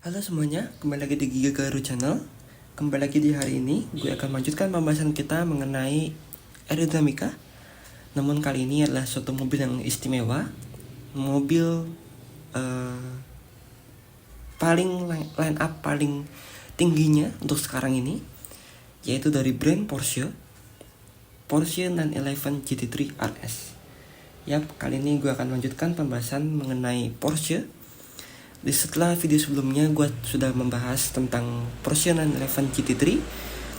Halo semuanya, kembali lagi di Giga Garu Channel. Kembali lagi di hari ini, gue akan melanjutkan pembahasan kita mengenai aerodinamika. Namun kali ini adalah suatu mobil yang istimewa, mobil line up paling tingginya untuk sekarang ini, yaitu dari brand Porsche 911 GT3 RS. Yap, kali ini gue akan melanjutkan pembahasan mengenai Porsche. Setelah video sebelumnya gue sudah membahas tentang Porsche 911 GT3,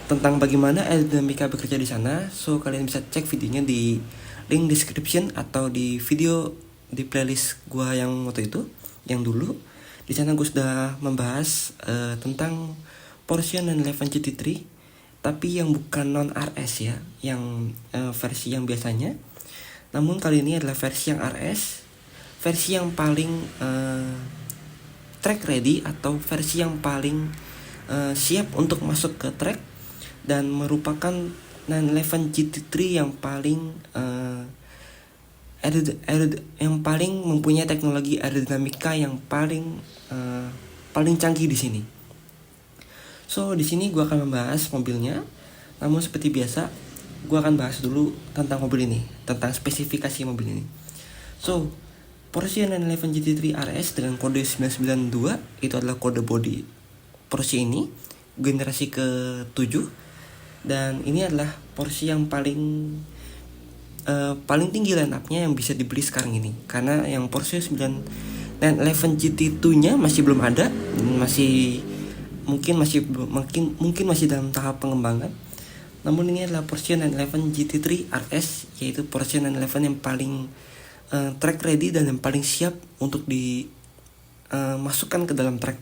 tentang bagaimana aerodinamika bekerja di sana. So kalian bisa cek videonya di link description atau di video di playlist gue yang waktu itu, yang dulu. Di sana gue sudah membahas tentang Porsche 911 GT3, tapi yang bukan non RS ya, yang versi yang biasanya. Namun kali ini adalah versi yang RS, versi yang paling track ready atau versi yang paling siap untuk masuk ke track, dan merupakan 911 GT3 yang paling yang paling mempunyai teknologi aerodinamika yang paling canggih di sini. So di sini gue akan membahas mobilnya, namun seperti biasa gue akan bahas dulu tentang mobil ini, tentang spesifikasi mobil ini. So Porsche 911 GT3 RS dengan kode 992 itu adalah kode body Porsche ini, generasi ke-7, dan ini adalah Porsche yang paling tinggi line up-nya yang bisa dibeli sekarang ini, karena yang Porsche 911 GT2-nya masih belum ada, mungkin masih dalam tahap pengembangan. Namun ini adalah Porsche 911 GT3 RS, yaitu Porsche 911 yang paling track ready dan yang paling siap untuk dimasukkan ke dalam track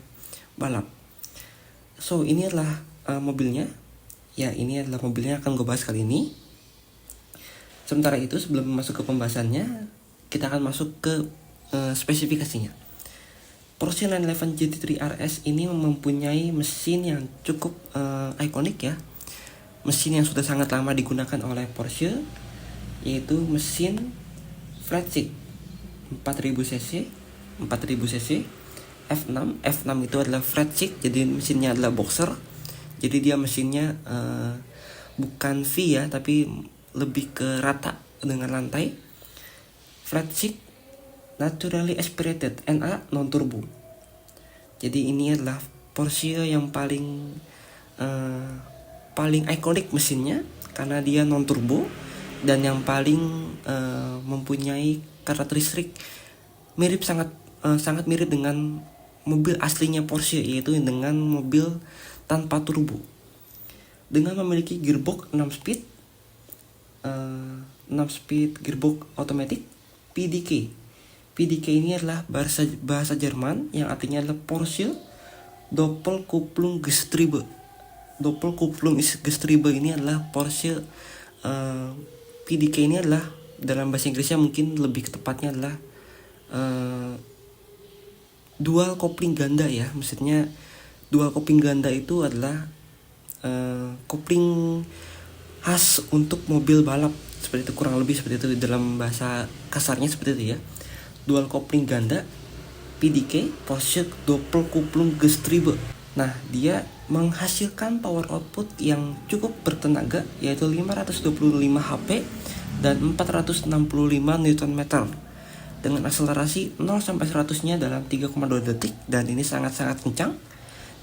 balap. So ini adalah mobilnya. Ya, ini adalah mobilnya akan gue bahas kali ini. Sementara itu, sebelum masuk ke pembahasannya, kita akan masuk ke spesifikasinya. Porsche 911 GT3 RS ini mempunyai mesin yang cukup ikonik ya. Mesin yang sudah sangat lama digunakan oleh Porsche, yaitu mesin flat six 4000 cc F6 itu adalah flat six, jadi mesinnya adalah boxer. Jadi dia mesinnya bukan V ya, tapi lebih ke rata dengan lantai. Flat six naturally aspirated NA non turbo. Jadi ini adalah Porsche yang paling ikonik mesinnya, karena dia non turbo dan yang paling mempunyai karakteristik sangat mirip dengan mobil aslinya Porsche, yaitu dengan mobil tanpa turbo, dengan memiliki gearbox 6 speed gearbox otomatis PDK. PDK ini adalah bahasa Jerman yang artinya adalah Porsche Doppelkupplungsgetriebe. Doppelkupplungsgetriebe ini adalah Porsche PDK ini adalah, dalam bahasa Inggrisnya mungkin lebih tepatnya adalah dual kopling ganda ya. Maksudnya dual kopling ganda itu adalah kopling khas untuk mobil balap, seperti itu, kurang lebih seperti itu dalam bahasa kasarnya, seperti itu ya. Dual kopling ganda PDK, Porsche Doppelkupplungsgetriebe. Nah, dia menghasilkan power output yang cukup bertenaga, yaitu 525 HP dan 465 Nm, dengan akselerasi 0 sampai 100-nya dalam 3,2 detik, dan ini sangat-sangat kencang,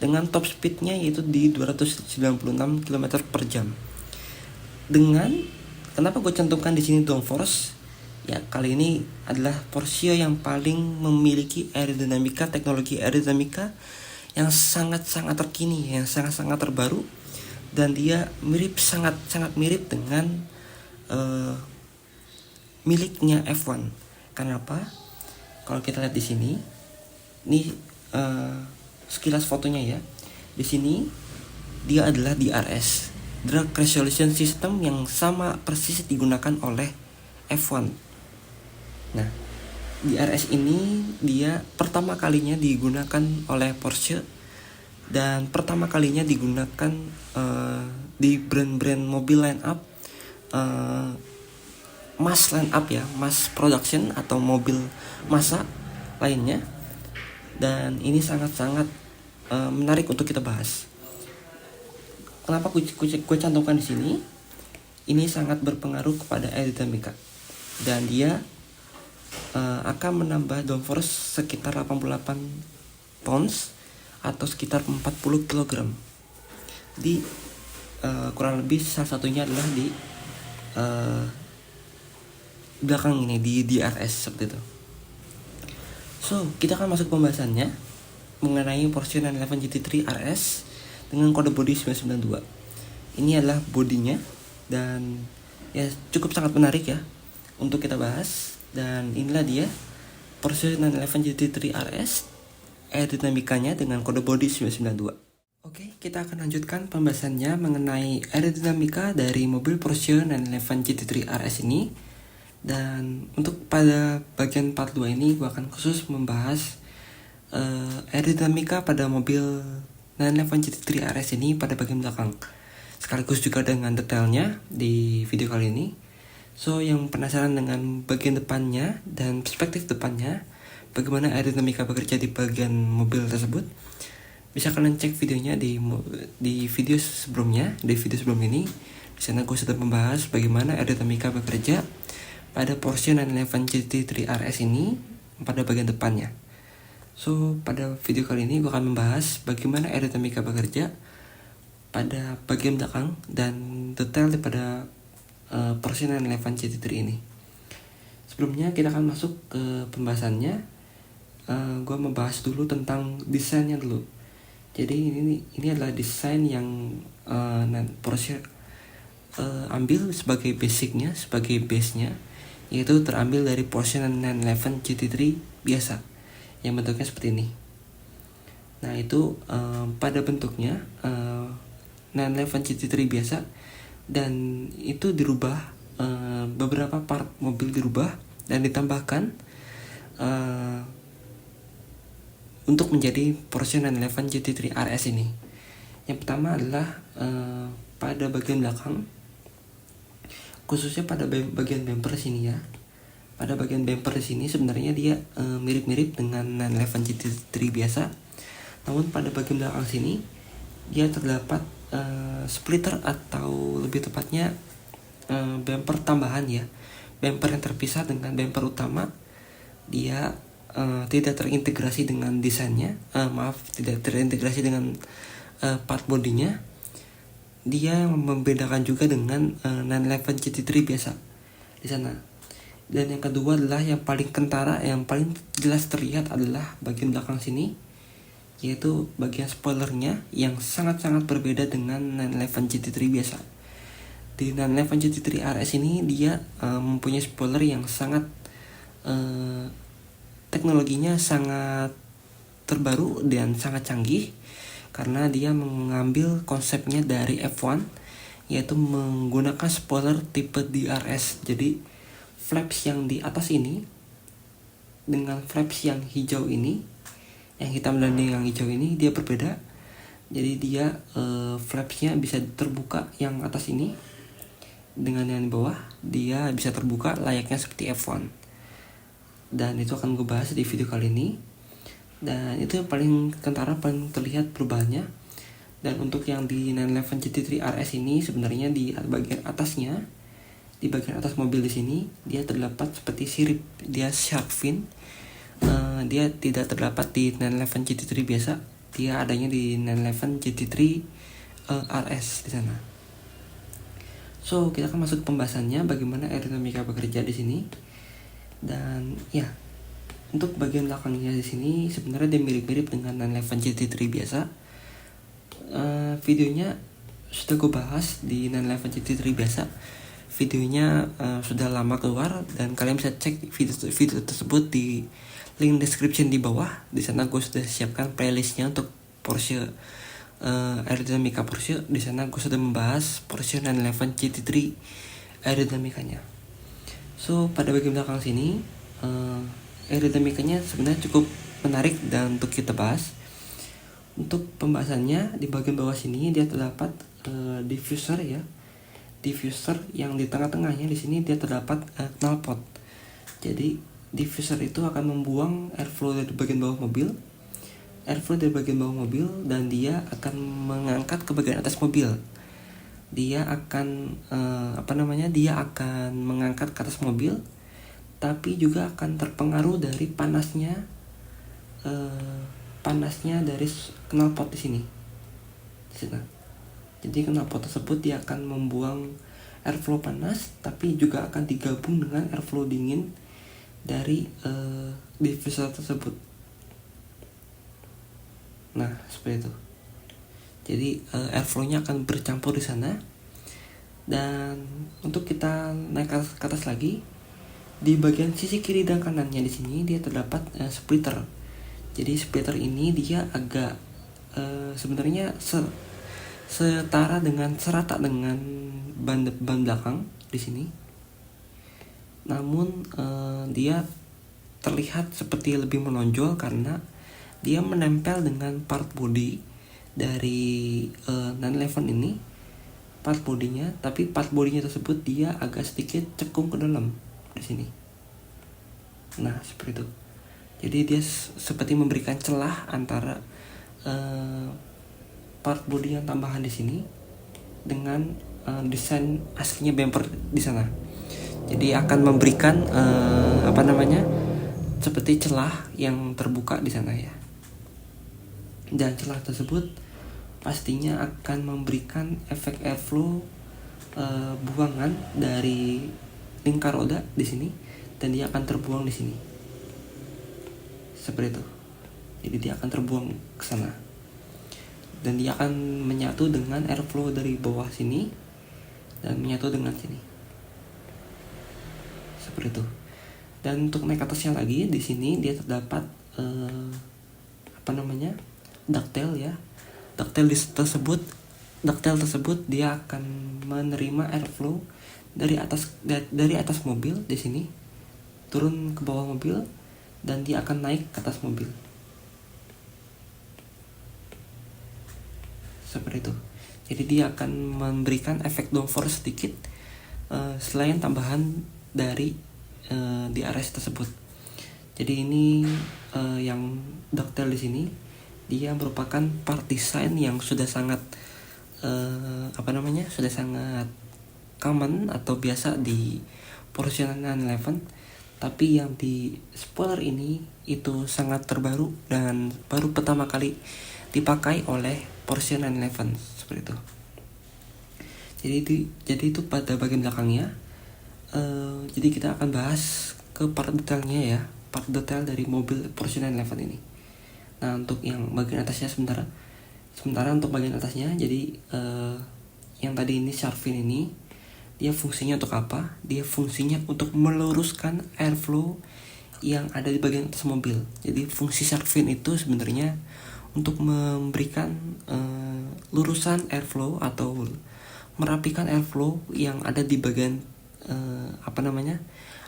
dengan top speed-nya yaitu di 296 km per jam. Dengan kenapa gue cantumkan di sini downforce? Ya, kali ini adalah Porsche yang paling memiliki teknologi aerodinamika yang sangat-sangat terkini, yang sangat-sangat terbaru, dan dia sangat mirip dengan miliknya F1. Kenapa? Kalau kita lihat di sini, ini sekilas fotonya ya. Di sini dia adalah DRS, Drag Resolution System, yang sama persis digunakan oleh F1. Nah, DRS ini dia pertama kalinya digunakan oleh Porsche, dan pertama kalinya digunakan di brand-brand mobil line up mass line up ya, mass production atau mobil massa lainnya. Dan ini sangat-sangat menarik untuk kita bahas. Kenapa gue cantumkan di sini? Ini sangat berpengaruh kepada aerodinamika dan dia akan menambah downforce sekitar 88 pounds atau sekitar 40 kg di kurang lebih salah satunya adalah di belakang ini di DRS seperti itu. So kita akan masuk pembahasannya mengenai Porsche 911 GT3 RS dengan kode bodi 992. Ini adalah bodinya dan ya cukup sangat menarik ya untuk kita bahas. Dan inilah dia Porsche 911 GT3 RS aerodinamikanya dengan kode bodi 992. Oke, kita akan lanjutkan pembahasannya mengenai aerodinamika dari mobil Porsche 911 GT3 RS ini. Dan untuk pada bagian part 2 ini gue akan khusus membahas aerodinamika pada mobil 911 GT3 RS ini pada bagian belakang, sekaligus juga dengan detailnya di video kali ini. So yang penasaran dengan bagian depannya dan perspektif depannya, bagaimana aerodinamika bekerja di bagian mobil tersebut, bisa kalian cek videonya di video sebelumnya, di video sebelum ini. Di sana gue sudah membahas bagaimana aerodinamika bekerja pada Porsche 911 GT3 RS ini pada bagian depannya. So pada video kali ini gue akan membahas bagaimana aerodinamika bekerja pada bagian belakang dan detail daripada Porsche 911 GT3 ini. Sebelumnya kita akan masuk ke pembahasannya. Gue membahas dulu tentang desainnya dulu. Jadi ini adalah desain yang Porsche ambil sebagai basicnya, sebagai base-nya, yaitu terambil dari Porsche 911 GT3 biasa yang bentuknya seperti ini. Nah itu pada bentuknya 911 GT3 biasa, dan itu dirubah, beberapa part mobil dirubah dan ditambahkan untuk menjadi Porsche 911 GT3 RS ini. Yang pertama adalah pada bagian belakang, khususnya pada bagian bumper sini ya. Pada bagian bumper di sini sebenarnya dia mirip-mirip dengan 911 GT3 biasa. Namun pada bagian belakang sini dia terdapat splitter atau lebih tepatnya bumper tambahan ya. Bumper yang terpisah dengan bumper utama. Dia tidak terintegrasi dengan desainnya. Tidak terintegrasi dengan part bodinya. Dia membedakan juga dengan 911 GT3 biasa di sana. Dan yang kedua adalah yang paling kentara, yang paling jelas terlihat adalah bagian belakang sini, yaitu bagian spoilernya yang sangat-sangat berbeda dengan 911 GT3 biasa. Di 911 GT3 RS ini dia mempunyai spoiler yang sangat teknologinya sangat terbaru dan sangat canggih, karena dia mengambil konsepnya dari F1, yaitu menggunakan spoiler tipe DRS. Jadi flaps yang di atas ini dengan flaps yang hijau ini, yang hitam dan yang hijau ini dia berbeda. Jadi dia flapsnya bisa terbuka, yang atas ini dengan yang di bawah dia bisa terbuka layaknya seperti F1. Dan itu akan gue bahas di video kali ini. Dan itu yang paling kentara, paling terlihat perubahannya. Dan untuk yang di 911 GT3 RS ini sebenarnya di bagian atasnya, di bagian atas mobil di sini dia terdapat seperti sirip, dia shark fin. Dia tidak terdapat di 911 GT3 biasa, dia adanya di 911 GT3 RS di sana. So kita akan masuk ke pembahasannya bagaimana aerodinamika bekerja di sini. Dan ya, untuk bagian belakangnya di sini sebenarnya dia mirip-mirip dengan 911 GT3 biasa. Videonya sudah gue bahas di 911 GT3 biasa. Videonya sudah lama keluar dan kalian bisa cek video tersebut di link description di bawah. Di sana gue sudah siapkan playlistnya untuk Porsche aerodinamika Porsche. Di sana gue sudah membahas Porsche 911 GT3 aerodinamikanya. So pada bagian belakang sini aerodinamikanya sebenarnya cukup menarik dan untuk kita bahas. Untuk pembahasannya di bagian bawah sini dia terdapat diffuser ya. Diffuser yang di tengah-tengahnya di sini dia terdapat knalpot. Jadi diffuser itu akan membuang airflow dari bagian bawah mobil airflow dari bagian bawah mobil dan dia akan mengangkat ke bagian atas mobil. Dia akan dia akan mengangkat ke atas mobil, tapi juga akan terpengaruh dari panasnya dari knalpot di sini. Jadi knalpot tersebut dia akan membuang airflow panas, tapi juga akan digabung dengan airflow dingin dari diffuser tersebut. Nah, seperti itu. Jadi airflow-nya akan bercampur di sana. Dan untuk kita naik ke atas lagi, di bagian sisi kiri dan kanannya di sini dia terdapat splitter. Jadi splitter ini dia agak sebenarnya serata dengan ban belakang di sini. Namun dia terlihat seperti lebih menonjol karena dia menempel dengan part body dari 911 ini, part bodinya, tapi part bodinya tersebut dia agak sedikit cekung ke dalam di sini. Nah, seperti itu. Jadi dia seperti memberikan celah antara part body yang tambahan di sini dengan desain aslinya bumper di sana. Jadi akan memberikan seperti celah yang terbuka di sana ya. Dan celah tersebut pastinya akan memberikan efek airflow buangan dari lingkar roda di sini, dan dia akan terbuang di sini. Seperti itu. Jadi dia akan terbuang ke sana. Dan dia akan menyatu dengan airflow dari bawah sini dan menyatu dengan sini. Seperti itu. Dan untuk naik atasnya lagi, di sini dia terdapat ductile ya. Ductile tersebut dia akan menerima airflow dari atas mobil di sini, turun ke bawah mobil, dan dia akan naik ke atas mobil. Seperti itu. Jadi dia akan memberikan efek downforce sedikit selain tambahan dari DRS tersebut. Jadi ini yang ductile di sini dia merupakan part design yang sudah sangat sudah sangat common atau biasa di Porsche 911, tapi yang di spoiler ini itu sangat terbaru dan baru pertama kali dipakai oleh Porsche 911 seperti itu. Jadi itu pada bagian belakangnya. Jadi kita akan bahas ke part detailnya ya, part detail dari mobil Porsche 911 ini. Nah, untuk yang bagian atasnya sementara untuk bagian atasnya, jadi yang tadi ini shark fin ini, dia fungsinya untuk apa? Dia fungsinya untuk meluruskan airflow yang ada di bagian atas mobil. Jadi fungsi shark fin itu sebenarnya untuk memberikan lurusan airflow atau merapikan airflow yang ada di bagian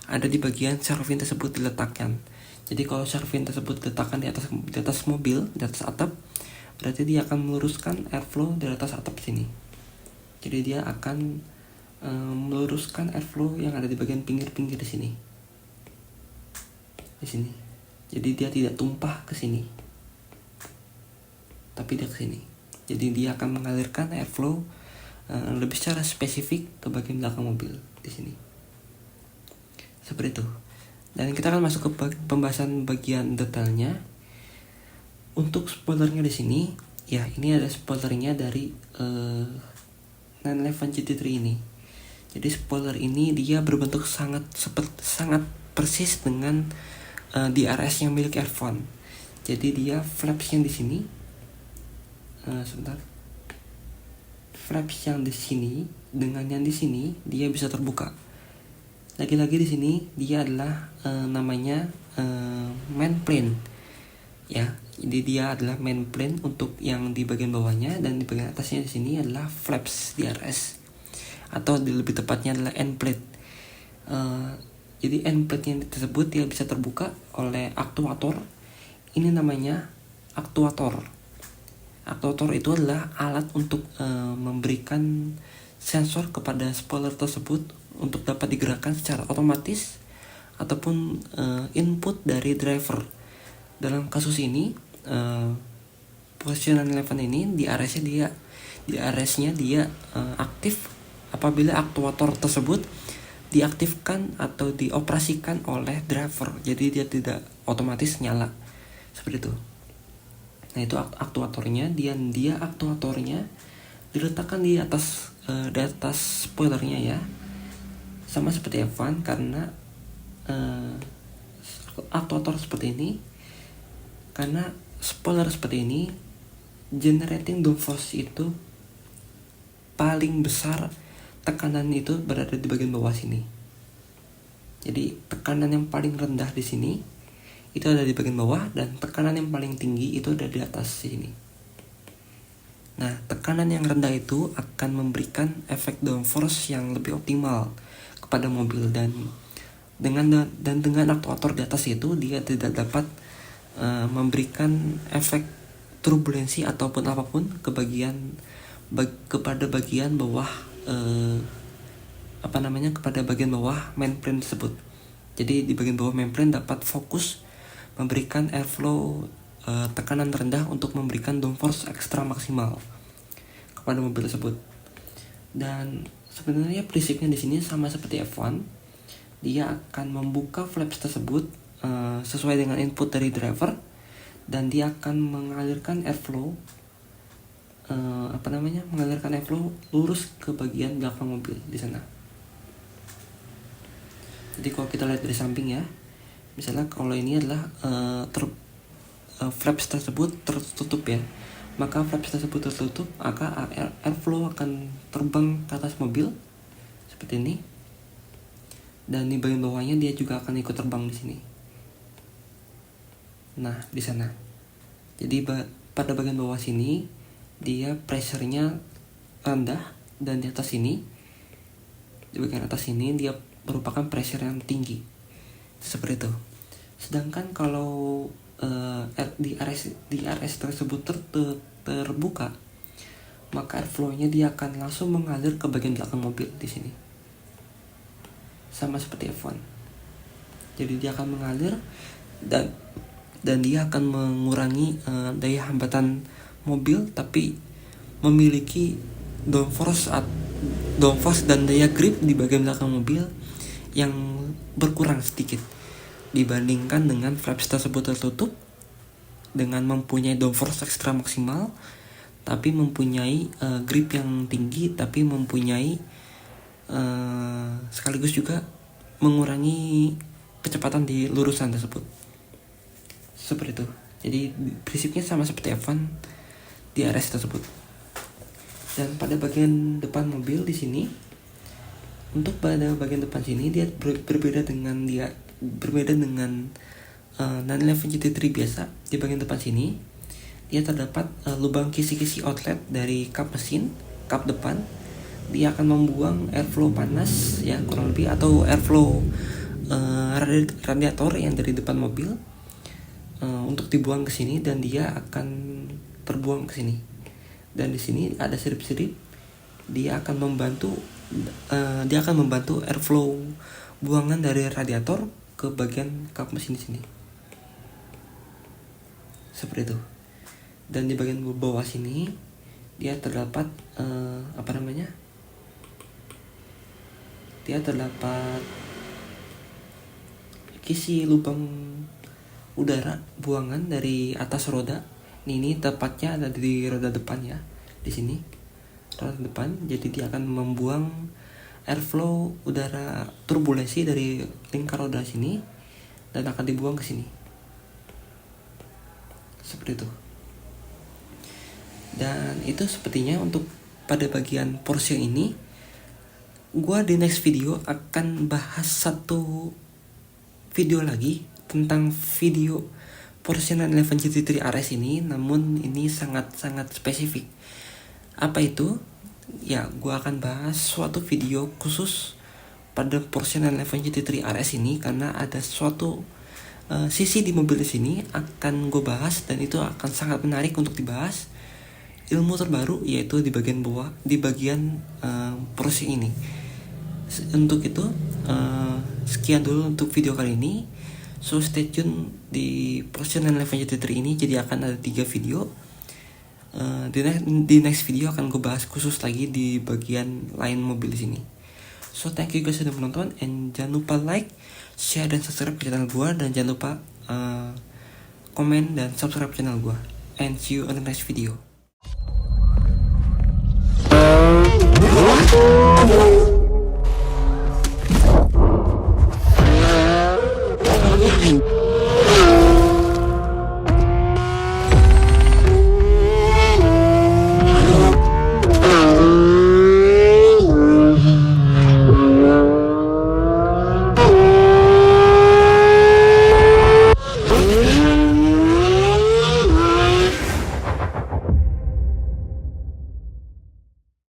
ada di bagian shark fin tersebut diletakkan. Jadi kalau shark fin tersebut diletakkan di atas mobil, di atas atap, berarti dia akan meluruskan airflow dari atas atap sini. Jadi dia akan meluruskan airflow yang ada di bagian pinggir-pinggir di sini. Di sini. Jadi dia tidak tumpah ke sini, tapi dia ke sini. Jadi dia akan mengalirkan airflow lebih secara spesifik ke bagian belakang mobil di sini. Seperti itu. Dan kita akan masuk ke pembahasan bagian detailnya. Untuk spoilernya di sini, ya ini ada spoilernya dari 911 GT3 ini. Jadi spoiler ini dia berbentuk sangat persis dengan DRS yang milik Airfon. Jadi dia flaps yang di sini, flaps yang di sini dengan yang di sini dia bisa terbuka. Lagi-lagi di sini dia adalah namanya main plane, ya. Jadi dia adalah main plane untuk yang di bagian bawahnya, dan di bagian atasnya di sini adalah flaps DRS, atau lebih tepatnya adalah end plate. Jadi end plate yang tersebut dia bisa terbuka oleh aktuator. Ini namanya aktuator. Aktuator itu adalah alat untuk memberikan sensor kepada spoiler tersebut untuk dapat digerakkan secara otomatis ataupun input dari driver. Dalam kasus ini Porsche 911 ini di RS-nya dia aktif apabila aktuator tersebut diaktifkan atau dioperasikan oleh driver, jadi dia tidak otomatis nyala seperti itu. Nah itu aktuatornya, dia aktuatornya diletakkan di atas spoilernya ya, sama seperti F1 karena aktuator seperti ini, karena spoiler seperti ini generating downforce itu paling besar, tekanan itu berada di bagian bawah sini. Jadi tekanan yang paling rendah di sini itu ada di bagian bawah, dan tekanan yang paling tinggi itu ada di atas sini. Nah, tekanan yang rendah itu akan memberikan efek downforce yang lebih optimal kepada mobil, dan dengan aktuator di atas itu dia tidak dapat memberikan efek turbulensi ataupun apapun kepada bagian bawah kepada bagian bawah mainframe tersebut. Jadi di bagian bawah mainframe dapat fokus memberikan airflow tekanan rendah untuk memberikan downforce ekstra maksimal kepada mobil tersebut. Dan sebenarnya prinsipnya di sini sama seperti F1. Dia akan membuka flaps tersebut sesuai dengan input dari driver, dan dia akan mengalirkan airflow lurus ke bagian belakang mobil di sana. Jadi kalau kita lihat dari samping ya, misalnya kalau ini adalah flaps tersebut tertutup ya, maka flaps tersebut tertutup, maka airflow akan terbang ke atas mobil seperti ini, dan di bagian bawahnya dia juga akan ikut terbang di sini. Nah di sana, jadi pada bagian bawah sini dia pressure-nya rendah, dan di atas sini, di bagian atas ini dia merupakan pressure yang tinggi seperti itu. Sedangkan kalau di RS tersebut terbuka, maka airflow-nya dia akan langsung mengalir ke bagian belakang mobil di sini, sama seperti F1. Jadi dia akan mengalir dan dia akan mengurangi daya hambatan mobil, tapi memiliki downforce dan daya grip di bagian belakang mobil yang berkurang sedikit dibandingkan dengan flaps tersebut tertutup dengan mempunyai downforce ekstra maksimal, tapi mempunyai grip yang tinggi, tapi mempunyai sekaligus juga mengurangi kecepatan di lurusan tersebut. Seperti itu. Jadi prinsipnya sama seperti F1 di RS tersebut. Dan pada bagian depan mobil di sini, untuk pada bagian depan sini dia berbeda dengan 911 GT3 biasa. Di bagian depan sini dia terdapat lubang kisi-kisi outlet dari kap mesin, kap depan. Dia akan membuang airflow panas ya, kurang lebih, atau airflow radiator yang dari depan mobil untuk dibuang ke sini, dan dia akan terbuang ke sini. Dan di sini ada sirip-sirip, dia akan membantu airflow buangan dari radiator ke bagian kap mesin di sini. Seperti itu. Dan di bagian bawah sini dia terdapat dia terdapat kisi lubang udara buangan dari atas roda. Ini tepatnya ada di roda depan ya, di sini roda depan. Jadi dia akan membuang airflow udara turbulensi dari lingkar roda sini dan akan dibuang ke sini. Seperti itu. Dan itu sepertinya untuk pada bagian Porsche ini. Gua di next video akan bahas satu video lagi tentang video Porsche 911 GT3 RS ini, namun ini sangat-sangat spesifik. Apa itu? Ya, gua akan bahas suatu video khusus pada Porsche 911 GT3 RS ini, karena ada suatu sisi di mobil di sini akan gue bahas, dan itu akan sangat menarik untuk dibahas. Ilmu terbaru yaitu di bagian bawah, di bagian Porsche ini. Untuk itu sekian dulu untuk video kali ini. So stay tune di Porsche 911 GT3 ini, jadi akan ada 3 video. Di next video akan gue bahas khusus lagi di bagian lain mobil di sini. So thank you guys sudah menonton, and jangan lupa like, share dan subscribe ke channel gue, dan jangan lupa komen dan subscribe channel gue. And see you on the next video.